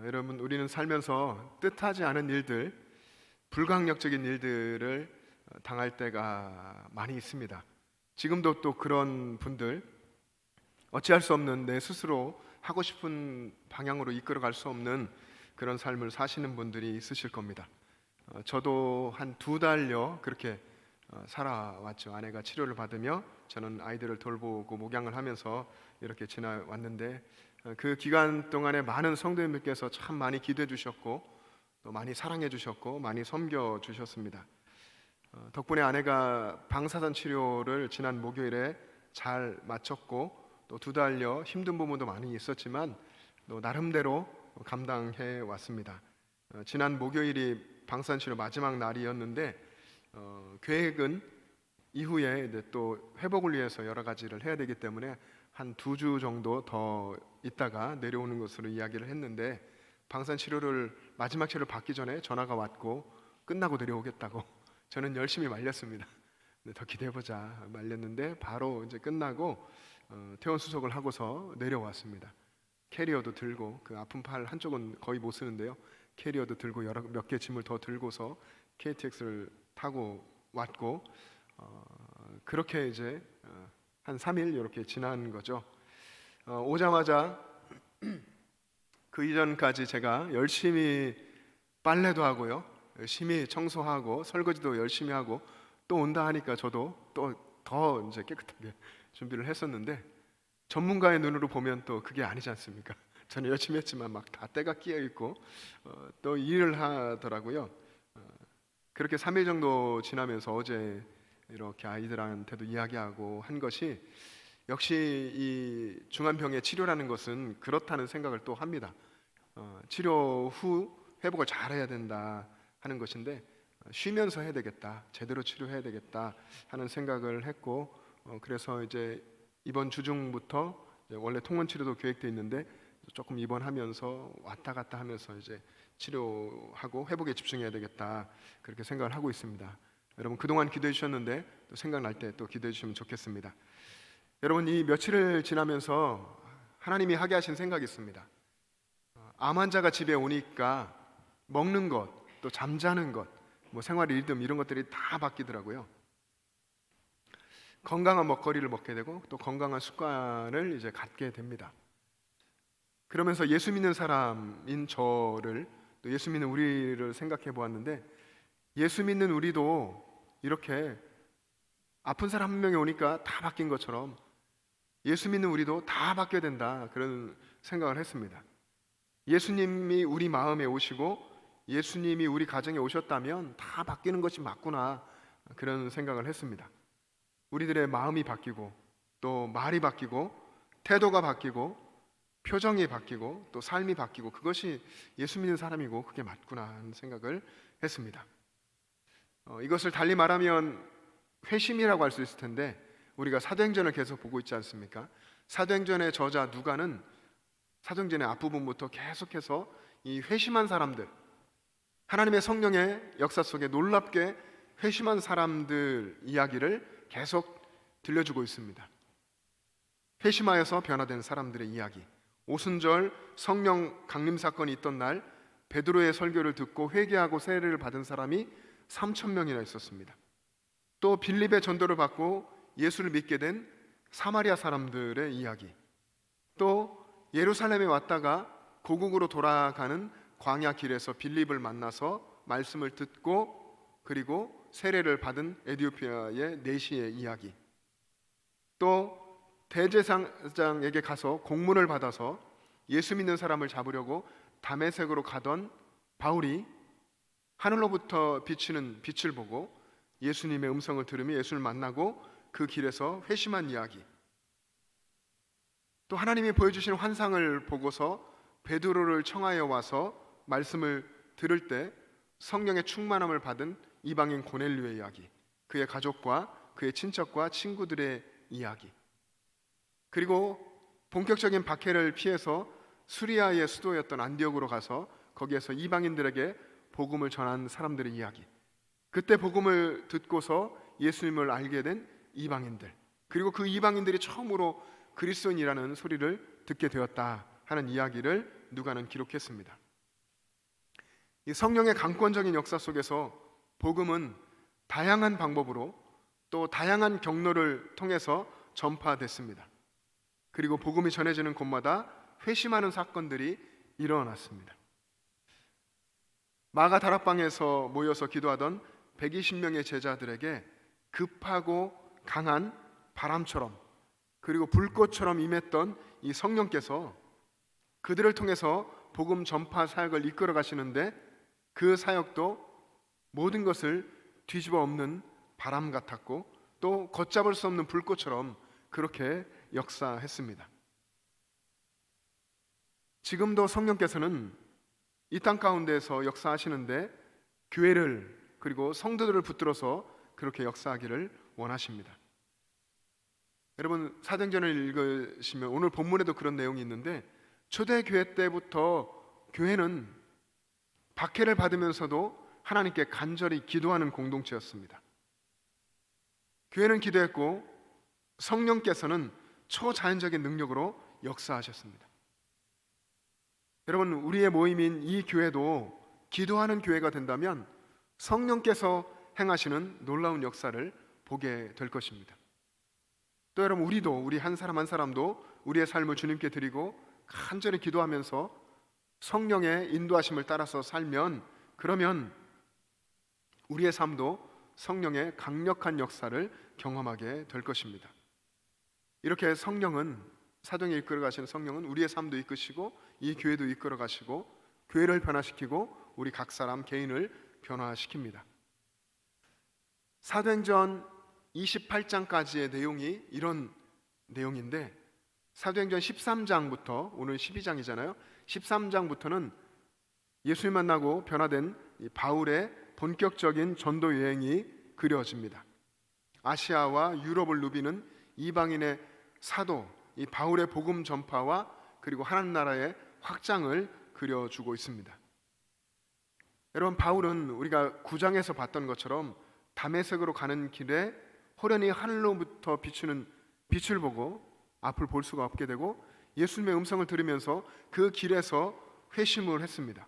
여러분, 우리는 살면서 뜻하지 않은 일들, 불가항력적인 일들을 당할 때가 많이 있습니다. 지금도 또 그런 분들, 어찌할 수 없는 내 스스로 하고 싶은 방향으로 이끌어갈 수 없는 그런 삶을 사시는 분들이 있으실 겁니다. 저도 한 2달여 그렇게 살아왔죠. 아내가 치료를 받으며 저는 아이들을 돌보고 목양을 하면서 이렇게 지나왔는데, 그 기간 동안에 많은 성도님들께서 참 많이 기도해 주셨고 또 많이 사랑해 주셨고 많이 섬겨 주셨습니다. 덕분에 아내가 방사선 치료를 지난 목요일에 잘 마쳤고 또 2달여 힘든 부분도 많이 있었지만 또 나름대로 감당해 왔습니다. 지난 목요일이 방사선 치료 마지막 날이었는데 계획은 이후에 이제 또 회복을 위해서 여러 가지를 해야 되기 때문에 한 2주 정도 더 있다가 내려오는 것으로 이야기를 했는데, 방사선 치료를 마지막 치료를 받기 전에 전화가 왔고 끝나고 내려오겠다고 저는 열심히 말렸습니다. 더 기대해보자 말렸는데 바로 이제 끝나고 퇴원 수속을 하고서 내려왔습니다. 캐리어도 들고, 그 아픈 팔 한쪽은 거의 못 쓰는데요, 캐리어도 들고 여러 몇 개 짐을 더 들고서 KTX를 타고 왔고, 그렇게 이제 한 3일 이렇게 지난 거죠. 오자마자 그 이전까지 제가 열심히 빨래도 하고요, 열심히 청소하고 설거지도 열심히 하고 또 온다 하니까 저도 또 더 이제 깨끗하게 준비를 했었는데, 전문가의 눈으로 보면 또 그게 아니지 않습니까? 저는 열심히 했지만 막 다 때가 끼어 있고 또 일을 하더라고요. 그렇게 3일 정도 지나면서 어제 이렇게 아이들한테도 이야기하고 한 것이, 역시 이 중환병의 치료라는 것은 그렇다는 생각을 또 합니다. 치료 후 회복을 잘해야 된다 하는 것인데, 쉬면서 해야 되겠다, 제대로 치료해야 되겠다 하는 생각을 했고, 그래서 이제 이번 주 중부터 원래 통원 치료도 계획돼 있는데 조금 입원하면서 왔다 갔다 하면서 이제 치료하고 회복에 집중해야 되겠다, 그렇게 생각을 하고 있습니다. 여러분, 그동안 기도해 주셨는데 또 생각날 때 또 기도해 주시면 좋겠습니다. 여러분, 이 며칠을 지나면서 하나님이 하게 하신 생각이 있습니다. 암 환자가 집에 오니까 먹는 것, 또 잠자는 것, 뭐 생활 리듬 이런 것들이 다 바뀌더라고요. 건강한 먹거리를 먹게 되고 또 건강한 습관을 이제 갖게 됩니다. 그러면서 예수 믿는 사람인 저를, 또 예수 믿는 우리를 생각해 보았는데, 예수 믿는 우리도 이렇게 아픈 사람 한 명이 오니까 다 바뀐 것처럼 예수 믿는 우리도 다 바뀌어야 된다, 그런 생각을 했습니다. 예수님이 우리 마음에 오시고 예수님이 우리 가정에 오셨다면 다 바뀌는 것이 맞구나, 그런 생각을 했습니다. 우리들의 마음이 바뀌고 또 말이 바뀌고 태도가 바뀌고 표정이 바뀌고 또 삶이 바뀌고, 그것이 예수 믿는 사람이고 그게 맞구나 하는 생각을 했습니다. 이것을 달리 말하면 회심이라고 할 수 있을 텐데, 우리가 사도행전을 계속 보고 있지 않습니까? 사도행전의 저자 누가는 사도행전의 앞부분부터 계속해서 이 회심한 사람들, 하나님의 성령의 역사 속에 놀랍게 회심한 사람들 이야기를 계속 들려주고 있습니다. 회심하여서 변화된 사람들의 이야기, 오순절 성령 강림 사건이 있던 날 베드로의 설교를 듣고 회개하고 세례를 받은 사람이 3,000명이나 있었습니다. 또 빌립의 전도를 받고 예수를 믿게 된 사마리아 사람들의 이야기, 또 예루살렘에 왔다가 고국으로 돌아가는 광야 길에서 빌립을 만나서 말씀을 듣고 그리고 세례를 받은 에디오피아의 내시의 이야기, 또 대제사장에게 가서 공문을 받아서 예수 믿는 사람을 잡으려고 다메섹으로 가던 바울이 하늘로부터 비치는 빛을 보고 예수님의 음성을 들으며 예수를 만나고 그 길에서 회심한 이야기, 또 하나님이 보여주신 환상을 보고서 베드로를 청하여 와서 말씀을 들을 때 성령의 충만함을 받은 이방인 고넬료의 이야기, 그의 가족과 그의 친척과 친구들의 이야기, 그리고 본격적인 박해를 피해서 수리아의 수도였던 안디옥으로 가서 거기에서 이방인들에게 복음을 전한 사람들의 이야기, 그때 복음을 듣고서 예수님을 알게 된 이방인들, 그리고 그 이방인들이 처음으로 그리스도인이라는 소리를 듣게 되었다 하는 이야기를 누가는 기록했습니다. 이 성령의 강권적인 역사 속에서 복음은 다양한 방법으로 또 다양한 경로를 통해서 전파됐습니다. 그리고 복음이 전해지는 곳마다 회심하는 사건들이 일어났습니다. 마가 다락방에서 모여서 기도하던 120명의 제자들에게 급하고 강한 바람처럼 그리고 불꽃처럼 임했던 이 성령께서 그들을 통해서 복음 전파 사역을 이끌어 가시는데, 그 사역도 모든 것을 뒤집어 엎는 바람 같았고 또 걷잡을 수 없는 불꽃처럼 그렇게 역사했습니다. 지금도 성령께서는 이 땅 가운데에서 역사하시는데 교회를 그리고 성도들을 붙들어서 그렇게 역사하기를 원하십니다. 여러분, 사도행전을 읽으시면 오늘 본문에도 그런 내용이 있는데, 초대교회 때부터 교회는 박해를 받으면서도 하나님께 간절히 기도하는 공동체였습니다. 교회는 기도했고 성령께서는 초자연적인 능력으로 역사하셨습니다. 여러분, 우리의 모임인 이 교회도 기도하는 교회가 된다면 성령께서 행하시는 놀라운 역사를 보게 될 것입니다. 또 여러분, 우리 한 사람 한 사람도 우리의 삶을 주님께 드리고 간절히 기도하면서 성령의 인도하심을 따라서 살면, 그러면 우리의 삶도 성령의 강력한 역사를 경험하게 될 것입니다. 이렇게 사도행에 이끌어 가시는 성령은 우리의 삶도 이끄시고 이 교회도 이끌어 가시고 교회를 변화시키고 우리 각 사람 개인을 변화시킵니다. 사도행전 28장까지의 내용이 이런 내용인데, 사도행전 13장부터, 오늘 12장이잖아요. 13장부터는 예수님 만나고 변화된 이 바울의 본격적인 전도 여행이 그려집니다. 아시아와 유럽을 누비는 이방인의 사도, 이 바울의 복음 전파와 그리고 하나님 나라의 확장을 그려주고 있습니다. 여러분, 바울은 우리가 9장에서 봤던 것처럼 다메섹으로 가는 길에 호련히 하늘로부터 비추는 빛을 보고 앞을 볼 수가 없게 되고 예수님의 음성을 들으면서 그 길에서 회심을 했습니다.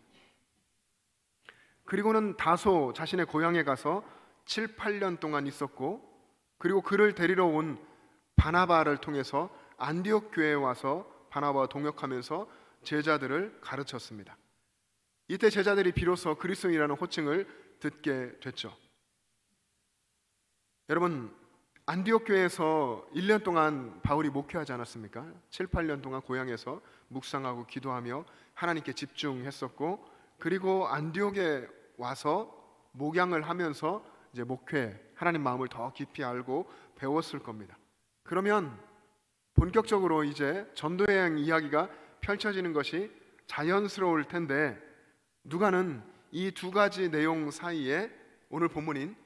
그리고는 다소 자신의 고향에 가서 7, 8년 동안 있었고, 그리고 그를 데리러 온 바나바를 통해서 안디옥 교회에 와서 바나바와 동역하면서 제자들을 가르쳤습니다. 이때 제자들이 비로소 그리스도인이라는 호칭을 듣게 됐죠. 여러분, 안디옥 교회에서 1년 동안 바울이 목회하지 않았습니까? 7, 8년 동안 고향에서 묵상하고 기도하며 하나님께 집중했었고, 그리고 안디옥에 와서 목양을 하면서 이제 목회, 하나님 마음을 더 깊이 알고 배웠을 겁니다. 그러면 본격적으로 이제 전도여행 이야기가 펼쳐지는 것이 자연스러울 텐데, 누가는 이 두 가지 내용 사이에 오늘 본문인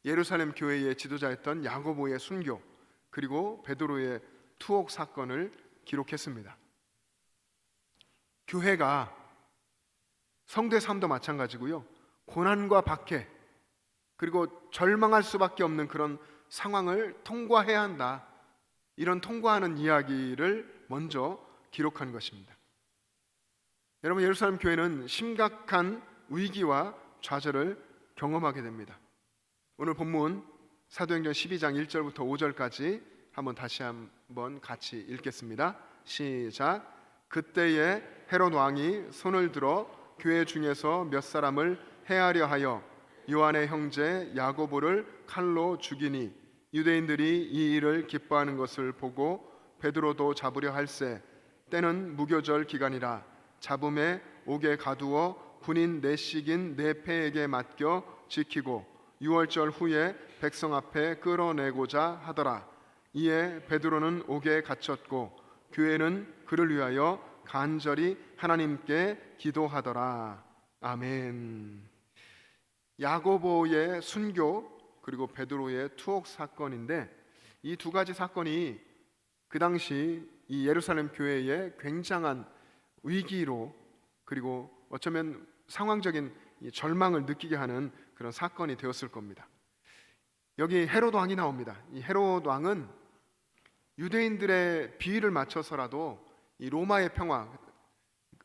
예루살렘 교회의 지도자였던 야고보의 순교, 그리고 베드로의 투옥 사건을 기록했습니다. 교회가 성도의 삶도 마찬가지고요, 고난과 박해 그리고 절망할 수밖에 없는 그런 상황을 통과해야 한다, 이런 통과하는 이야기를 먼저 기록한 것입니다. 여러분, 예루살렘 교회는 심각한 위기와 좌절을 경험하게 됩니다. 오늘 본문 사도행전 12장 1절부터 5절까지 다시 한번 같이 읽겠습니다. 시작. 그때에 헤롯 왕이 손을 들어 교회 중에서 몇 사람을 해하려 하여 요한의 형제 야고보를 칼로 죽이니, 유대인들이 이 일을 기뻐하는 것을 보고 베드로도 잡으려 할세. 때는 무교절 기간이라 잡음에 옥에 가두어 군인 내식인 네 패에게 맡겨 지키고 6월절 후에 백성 앞에 끌어내고자 하더라. 이에 베드로는 옥에 갇혔고 교회는 그를 위하여 간절히 하나님께 기도하더라. 아멘. 야고보의 순교 그리고 베드로의 투옥 사건인데, 이 두 가지 사건이 그 당시 이 예루살렘 교회의 굉장한 위기로, 그리고 어쩌면 상황적인 절망을 느끼게 하는 그런 사건이 되었을 겁니다. 여기 헤롯 왕이 나옵니다. 이 헤롯 왕은 유대인들의 비위를 맞춰서라도 이 로마의 평화,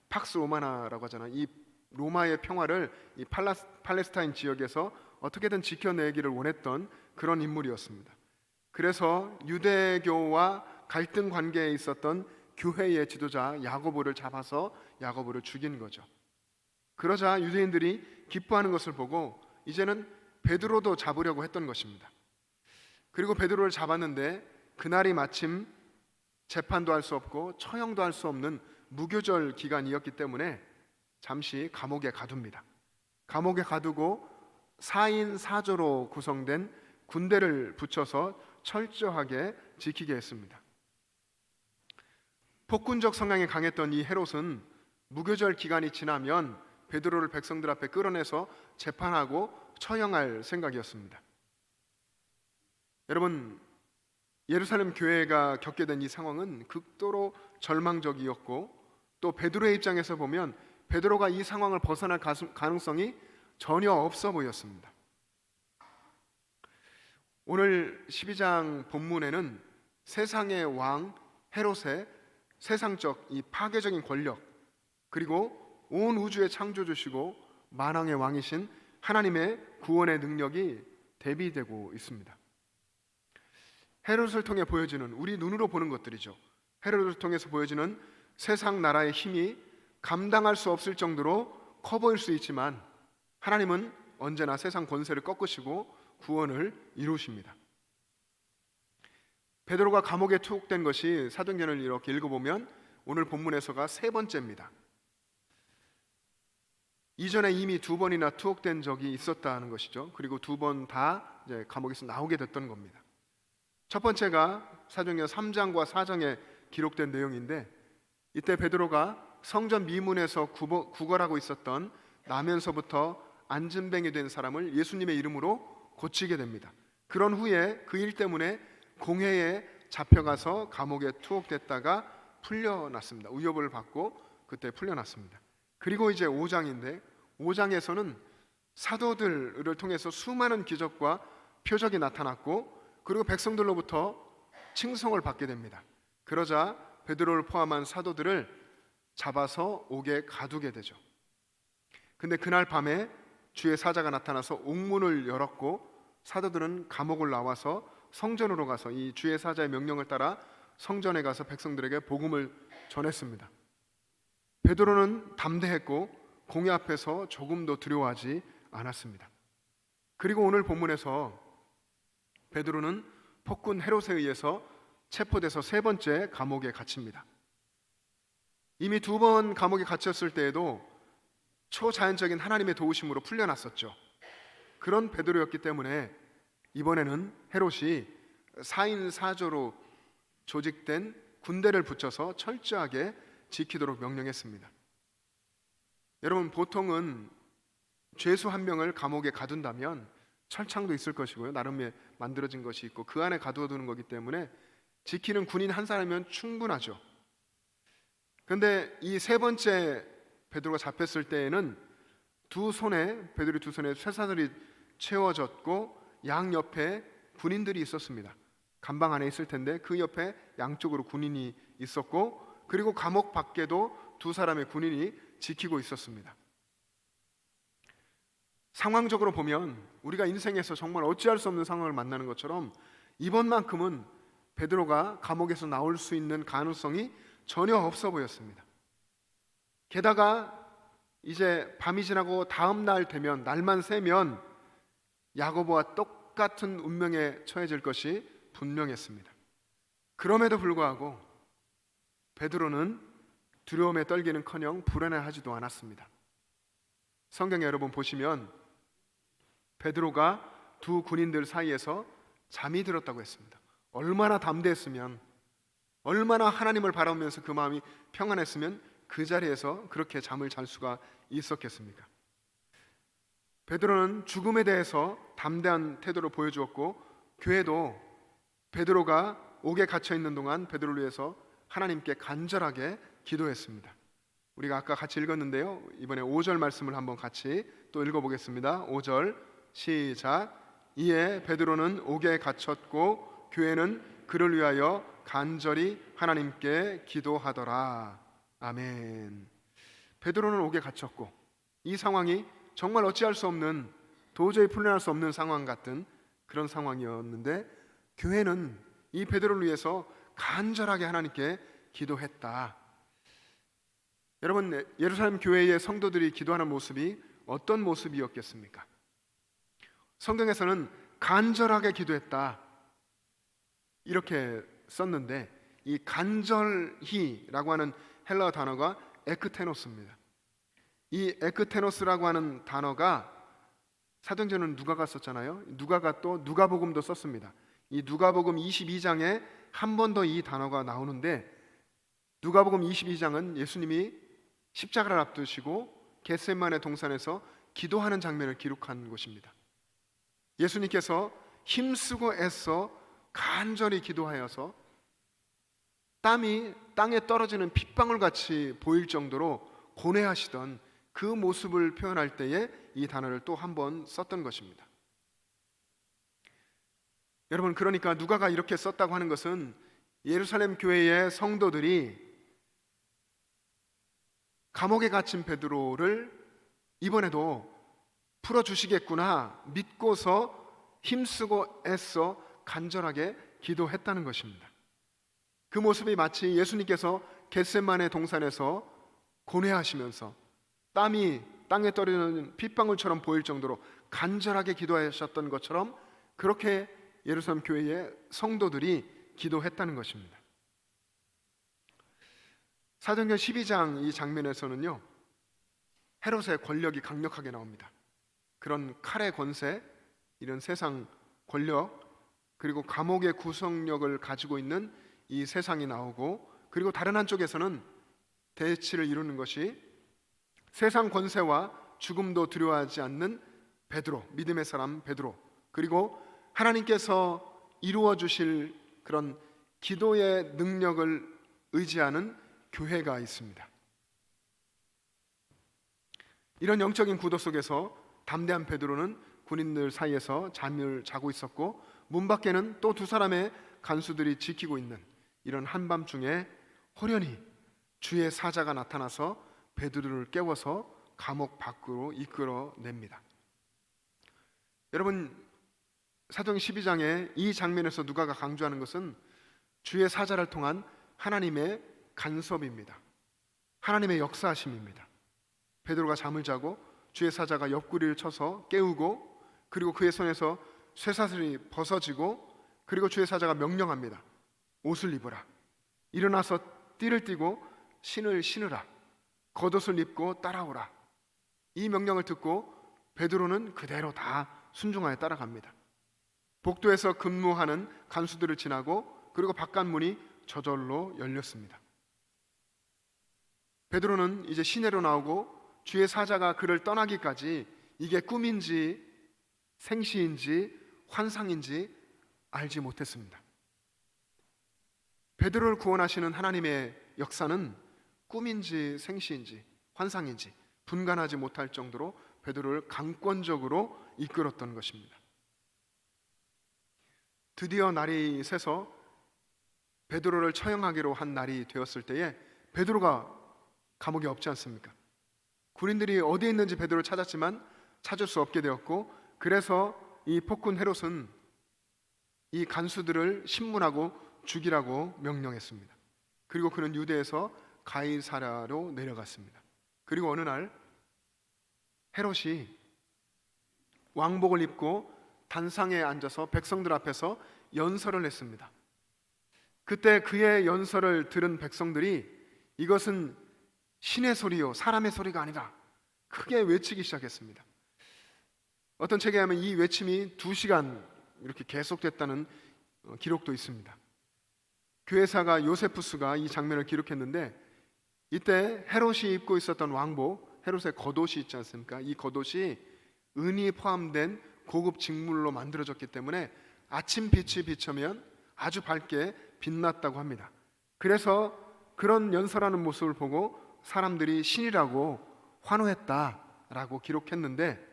팍스 로마나라고 하잖아요, 이 로마의 평화를 이 팔레스타인 지역에서 어떻게든 지켜내기를 원했던 그런 인물이었습니다. 그래서 유대교와 갈등 관계에 있었던 교회의 지도자 야고보를 잡아서 야고보를 죽인 거죠. 그러자 유대인들이 기뻐하는 것을 보고 이제는 베드로도 잡으려고 했던 것입니다. 그리고 베드로를 잡았는데 그날이 마침 재판도 할 수 없고 처형도 할 수 없는 무교절 기간이었기 때문에 잠시 감옥에 가둡니다. 감옥에 가두고 4인 4조로 구성된 군대를 붙여서 철저하게 지키게 했습니다. 폭군적 성향이 강했던 이 헤롯은 무교절 기간이 지나면 베드로를 백성들 앞에 끌어내서 재판하고 처형할 생각이었습니다. 여러분, 예루살렘 교회가 겪게 된 이 상황은 극도로 절망적이었고 또 베드로의 입장에서 보면 베드로가 이 상황을 벗어날 가능성이 전혀 없어 보였습니다. 오늘 12장 본문에는 세상의 왕 헤롯의 세상적 이 파괴적인 권력, 그리고 온 우주의 창조주시고 만왕의 왕이신 하나님의 구원의 능력이 대비되고 있습니다. 헤롯을 통해 보여지는, 우리 눈으로 보는 것들이죠. 헤롯을 통해서 보여지는 세상 나라의 힘이 감당할 수 없을 정도로 커 보일 수 있지만 하나님은 언제나 세상 권세를 꺾으시고 구원을 이루십니다. 베드로가 감옥에 투옥된 것이 사도행전을 이렇게 읽어보면 오늘 본문에서가 세 번째입니다. 이전에 이미 2번이나 투옥된 적이 있었다는 것이죠. 그리고 2번 다 이제 감옥에서 나오게 됐던 겁니다. 첫 번째가 사도행전 3장과 4장에 기록된 내용인데, 이때 베드로가 성전 미문에서 구걸하고 있었던 나면서부터 안진뱅이 된 사람을 예수님의 이름으로 고치게 됩니다. 그런 후에 그 일 때문에 공회에 잡혀가서 감옥에 투옥됐다가 풀려났습니다. 위협을 받고 그때 풀려났습니다. 그리고 이제 5장인데 5장에서는 사도들을 통해서 수많은 기적과 표적이 나타났고 그리고 백성들로부터 칭송을 받게 됩니다. 그러자 베드로를 포함한 사도들을 잡아서 옥에 가두게 되죠. 근데 그날 밤에 주의 사자가 나타나서 옥문을 열었고 사도들은 감옥을 나와서 성전으로 가서 이 주의 사자의 명령을 따라 성전에 가서 백성들에게 복음을 전했습니다. 베드로는 담대했고 공회 앞에서 조금도 두려워하지 않았습니다. 그리고 오늘 본문에서 베드로는 폭군 헤롯에 의해서 체포돼서 세 번째 감옥에 갇힙니다. 이미 2번 감옥에 갇혔을 때에도 초자연적인 하나님의 도우심으로 풀려났었죠. 그런 베드로였기 때문에 이번에는 헤롯이 4인 4조로 조직된 군대를 붙여서 철저하게 지키도록 명령했습니다. 여러분, 보통은 죄수 한 명을 감옥에 가둔다면 철창도 있을 것이고요, 나름의 만들어진 것이 있고 그 안에 가두어두는 거기 때문에 지키는 군인 한 사람이면 충분하죠. 그런데 이 세 번째 베드로가 잡혔을 때에는 베드로의 두 손에 쇠사슬이 채워졌고 양옆에 군인들이 있었습니다. 감방 안에 있을 텐데 그 옆에 양쪽으로 군인이 있었고 그리고 감옥 밖에도 두 사람의 군인이 지키고 있었습니다. 상황적으로 보면 우리가 인생에서 정말 어찌할 수 없는 상황을 만나는 것처럼 이번만큼은 베드로가 감옥에서 나올 수 있는 가능성이 전혀 없어 보였습니다. 게다가 이제 밤이 지나고 다음 날 되면, 날만 새면 야고보와 똑같은 운명에 처해질 것이 분명했습니다. 그럼에도 불구하고 베드로는 두려움에 떨기는커녕 불안해하지도 않았습니다. 성경에 여러분 보시면 베드로가 두 군인들 사이에서 잠이 들었다고 했습니다. 얼마나 담대했으면, 얼마나 하나님을 바라보면서 그 마음이 평안했으면 그 자리에서 그렇게 잠을 잘 수가 있었겠습니까? 베드로는 죽음에 대해서 담대한 태도를 보여주었고 교회도 베드로가 옥에 갇혀 있는 동안 베드로를 위해서 하나님께 간절하게 기도했습니다. 우리가 아까 같이 읽었는데요, 이번에 5절 말씀을 한번 같이 또 읽어보겠습니다. 5절 시작. 이에 베드로는 옥에 갇혔고 교회는 그를 위하여 간절히 하나님께 기도하더라. 아멘. 베드로는 옥에 갇혔고 이 상황이 정말 어찌할 수 없는, 도저히 풀려날 수 없는 상황 같은 그런 상황이었는데, 교회는 이 베드로를 위해서 간절하게 하나님께 기도했다. 여러분, 예루살렘 교회의 성도들이 기도하는 모습이 어떤 모습이었겠습니까? 성경에서는 간절하게 기도했다 이렇게 썼는데, 이 간절히라고 하는 헬라어 단어가 에크테노스입니다. 이 에크테노스라고 하는 단어가 사도행전은 누가가 썼잖아요. 누가가 또 누가복음도 썼습니다. 이 누가복음 22장에 한 번 더 이 단어가 나오는데, 누가복음 22장은 예수님이 십자가를 앞두시고 겟세마네 동산에서 기도하는 장면을 기록한 곳입니다. 예수님께서 힘쓰고 애써 간절히 기도하여서 땀이 땅에 떨어지는 핏방울 같이 보일 정도로 고뇌하시던 그 모습을 표현할 때에 이 단어를 또 한 번 썼던 것입니다. 여러분, 그러니까 누가가 이렇게 썼다고 하는 것은 예루살렘 교회의 성도들이 감옥에 갇힌 베드로를 이번에도 풀어주시겠구나 믿고서 힘쓰고 애써 간절하게 기도했다는 것입니다. 그 모습이 마치 예수님께서 겟세마네 동산에서 고뇌하시면서 땀이 땅에 떨어지는 핏방울처럼 보일 정도로 간절하게 기도하셨던 것처럼, 그렇게 예루살렘 교회의 성도들이 기도했다는 것입니다. 사도행전 12장 이 장면에서는요, 헤롯의 권력이 강력하게 나옵니다. 그런 칼의 권세, 이런 세상 권력, 그리고 감옥의 구속력을 가지고 있는 이 세상이 나오고, 그리고 다른 한쪽에서는 대치를 이루는 것이 세상 권세와 죽음도 두려워하지 않는 베드로, 믿음의 사람 베드로, 그리고 하나님께서 이루어 주실 그런 기도의 능력을 의지하는 교회가 있습니다. 이런 영적인 구도 속에서 담대한 베드로는 군인들 사이에서 잠을 자고 있었고, 문 밖에는 또 두 사람의 간수들이 지키고 있는 이런 한밤중에 호련히 주의 사자가 나타나서 베드로를 깨워서 감옥 밖으로 이끌어냅니다. 여러분, 사도행 12장에 이 장면에서 누가가 강조하는 것은 주의 사자를 통한 하나님의 간섭입니다. 하나님의 역사하심입니다. 베드로가 잠을 자고 주의 사자가 옆구리를 쳐서 깨우고, 그리고 그의 손에서 쇠사슬이 벗어지고, 그리고 주의 사자가 명령합니다. 옷을 입어라. 일어나서 띠를 띠고 신을 신으라. 겉옷을 입고 따라오라. 이 명령을 듣고 베드로는 그대로 다 순종하여 따라갑니다. 복도에서 근무하는 간수들을 지나고, 그리고 바깥문이 저절로 열렸습니다. 베드로는 이제 시내로 나오고 주의 사자가 그를 떠나기까지 이게 꿈인지 생시인지 환상인지 알지 못했습니다. 베드로를 구원하시는 하나님의 역사는 꿈인지 생시인지 환상인지 분간하지 못할 정도로 베드로를 강권적으로 이끌었던 것입니다. 드디어 날이 새서 베드로를 처형하기로 한 날이 되었을 때에 베드로가 감옥에 없지 않습니까? 군인들이 어디에 있는지 베드로를 찾았지만 찾을 수 없게 되었고, 그래서 이 폭군 헤롯은 이 간수들을 신문하고 죽이라고 명령했습니다. 그리고 그는 유대에서 가이사랴로 내려갔습니다. 그리고 어느 날 헤롯이 왕복을 입고 단상에 앉아서 백성들 앞에서 연설을 했습니다. 그때 그의 연설을 들은 백성들이 이것은 신의 소리요 사람의 소리가 아니다 크게 외치기 시작했습니다. 어떤 책에 하면 이 외침이 2시간 이렇게 계속됐다는 기록도 있습니다. 교회사가 요세푸스가 이 장면을 기록했는데, 이때 헤롯이 입고 있었던 왕복, 헤롯의 겉옷이 있지 않습니까? 이 겉옷이 은이 포함된 고급 직물로 만들어졌기 때문에 아침 빛이 비추면 아주 밝게 빛났다고 합니다. 그래서 그런 연설하는 모습을 보고 사람들이 신이라고 환호했다라고 기록했는데,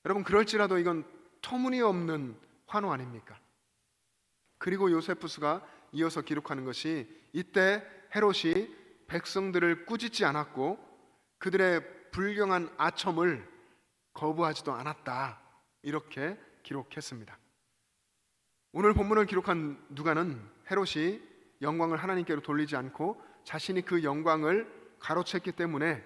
여러분, 그럴지라도 이건 터무니없는 환호 아닙니까? 그리고 요세푸스가 이어서 기록하는 것이, 이때 헤롯이 백성들을 꾸짖지 않았고 그들의 불경한 아첨을 거부하지도 않았다. 이렇게 기록했습니다. 오늘 본문을 기록한 누가는 헤롯이 영광을 하나님께로 돌리지 않고 자신이 그 영광을 가로챘기 때문에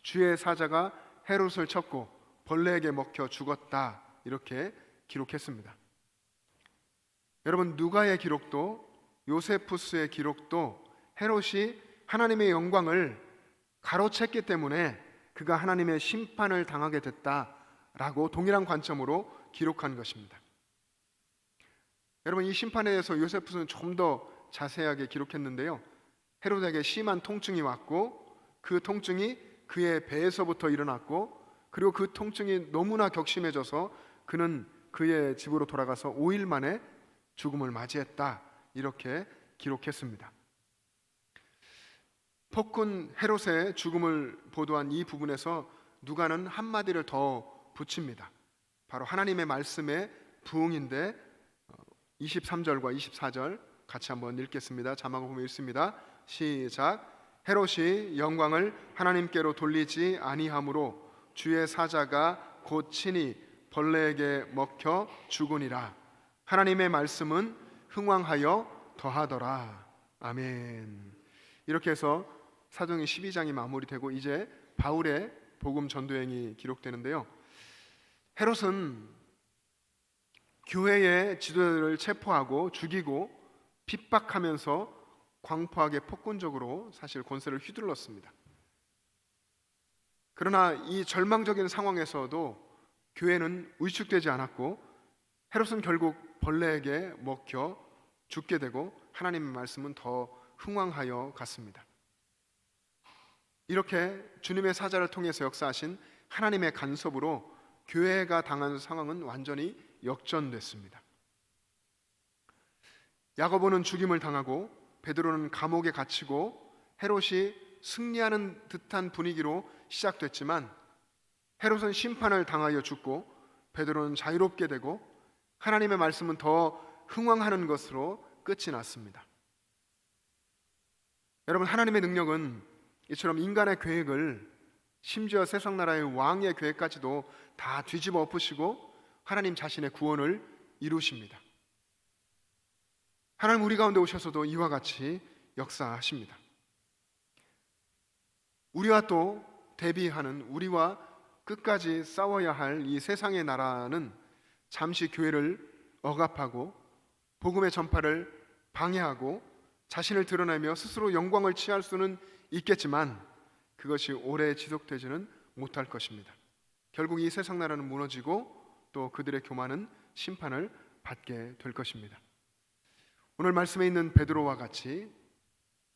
주의 사자가 헤롯을 쳤고 벌레에게 먹혀 죽었다. 이렇게 기록했습니다. 여러분, 누가의 기록도 요세푸스의 기록도 헤롯이 하나님의 영광을 가로챘기 때문에 그가 하나님의 심판을 당하게 됐다라고 동일한 관점으로 기록한 것입니다. 여러분, 이 심판에 대해서 요세푸스는 좀 더 자세하게 기록했는데요. 헤롯에게 심한 통증이 왔고 그 통증이 그의 배에서부터 일어났고 그리고 그 통증이 너무나 격심해져서 그는 그의 집으로 돌아가서 5일 만에 죽음을 맞이했다. 이렇게 기록했습니다. 폭군 헤롯의 죽음을 보도한 이 부분에서 누가는 한마디를 더 붙입니다. 바로 하나님의 말씀의 부응인데 23절과 24절 같이 한번 읽겠습니다. 자막을 보면 읽습니다. 시작. 헤롯이 영광을 하나님께로 돌리지 아니하므로 주의 사자가 곧 친히 벌레에게 먹혀 죽으니라. 하나님의 말씀은 흥왕하여 더하더라. 아멘. 이렇게 해서 사도행전 12장이 마무리되고 이제 바울의 복음 전도행이 기록되는데요. 헤롯은 교회의 지도자들을 체포하고 죽이고 핍박하면서 광포하게 폭군적으로 사실 권세를 휘둘렀습니다. 그러나 이 절망적인 상황에서도 교회는 위축되지 않았고 헤롯은 결국 벌레에게 먹혀 죽게 되고 하나님의 말씀은 더 흥왕하여 갔습니다. 이렇게 주님의 사자를 통해서 역사하신 하나님의 간섭으로 교회가 당한 상황은 완전히 역전됐습니다. 야고보는 죽임을 당하고 베드로는 감옥에 갇히고 헤롯이 승리하는 듯한 분위기로 시작됐지만 헤롯은 심판을 당하여 죽고 베드로는 자유롭게 되고 하나님의 말씀은 더 흥왕하는 것으로 끝이 났습니다. 여러분, 하나님의 능력은 이처럼 인간의 계획을 심지어 세상 나라의 왕의 계획까지도 다 뒤집어 엎으시고 하나님 자신의 구원을 이루십니다. 하나님 우리 가운데 오셔서도 이와 같이 역사하십니다. 우리와 또 대비하는, 우리와 끝까지 싸워야 할 이 세상의 나라는 잠시 교회를 억압하고 복음의 전파를 방해하고 자신을 드러내며 스스로 영광을 취할 수는 있겠지만 그것이 오래 지속되지는 못할 것입니다. 결국 이 세상 나라는 무너지고 또 그들의 교만은 심판을 받게 될 것입니다. 오늘 말씀에 있는 베드로와 같이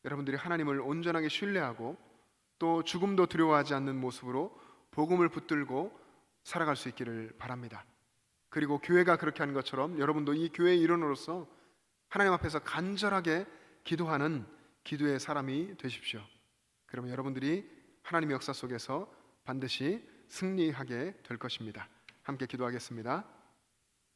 여러분들이 하나님을 온전하게 신뢰하고 또 죽음도 두려워하지 않는 모습으로 복음을 붙들고 살아갈 수 있기를 바랍니다. 그리고 교회가 그렇게 하는 것처럼 여러분도 이 교회의 일원으로서 하나님 앞에서 간절하게 기도하는 기도의 사람이 되십시오. 그러면 여러분들이 하나님의 역사 속에서 반드시 승리하게 될 것입니다. 함께 기도하겠습니다.